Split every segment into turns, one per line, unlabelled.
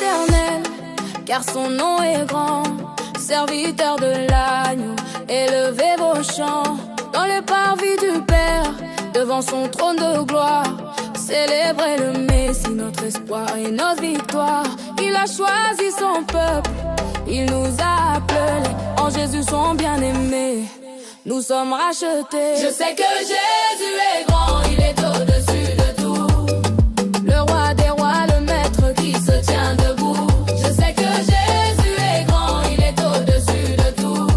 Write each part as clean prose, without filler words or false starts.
l'Éternel, car son nom est grand. Serviteur de l'agneau, élevez vos chants dans le parvis du Père, devant son trône de gloire. Célébrez le Messie, notre espoir et notre victoire. Il a choisi son peuple, il nous a appelés en Jésus son bien-aimé. Nous sommes rachetés. Je sais que Jésus est grand, il est au-dessus de tout. Le roi des rois, le maître qui se tient debout. Je sais que Jésus est grand, il est au-dessus de tout.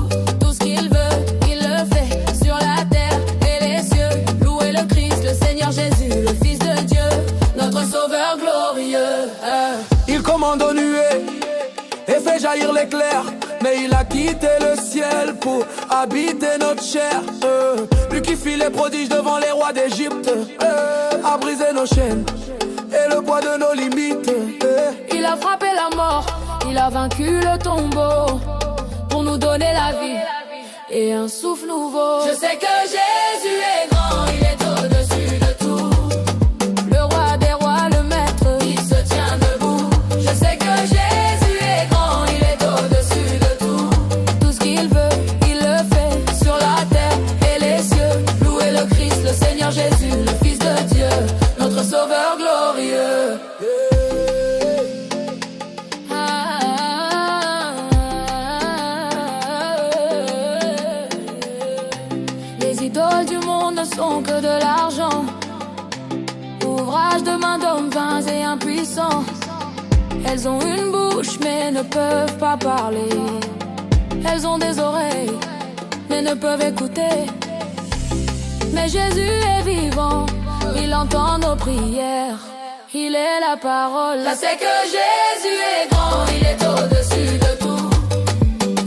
Tout ce qu'il veut, il le fait sur la terre et les cieux. Louez le Christ, le Seigneur Jésus, le Fils de Dieu, notre Sauveur glorieux.
Il commande aux nuées et fait jaillir l'éclair, mais il a quitté le ciel pour habiter notre chair. Lui qui fit les prodiges devant les rois d'Égypte, a brisé nos chaînes et le poids de nos limites.
Il a frappé la mort, il a vaincu le tombeau pour nous donner la vie et un souffle nouveau. Je sais que Jésus est grand, il est au-dessus de tout. Le roi des rois, le maître, il se tient debout. Je sais que Jésus est grand, il est au-dessus de tout. Tout ce qu'il veut, il le fait sur la terre et les cieux. Louez le Christ, le Seigneur Jésus, le Fils de Dieu, notre Sauveur glorieux. Les idoles du monde ne sont que de l'argent, ouvrage de main d'hommes vains et impuissants. Elles ont une bouche mais ne peuvent pas parler. Elles ont des oreilles mais ne peuvent écouter. Mais Jésus est vivant, il entend nos prières. Il est la parole. Je sais que Jésus est grand, il est au-dessus de tout.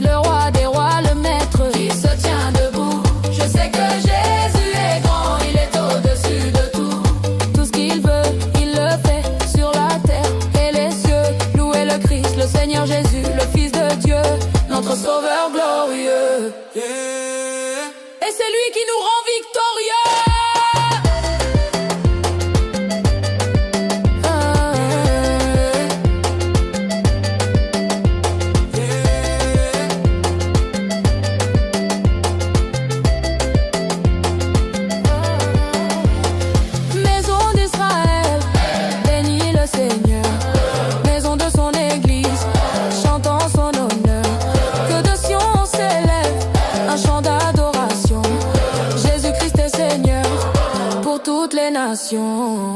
Le roi des rois, le maître, qui se tient debout. Je sais que Jésus est grand, il est au-dessus de tout. Tout ce qu'il veut, il le fait sur la terre et les cieux. Louez le Christ, le Seigneur Jésus, le Fils de Dieu, notre Sauveur glorieux. Et c'est lui qui nous rend victorieux. Toutes les nations.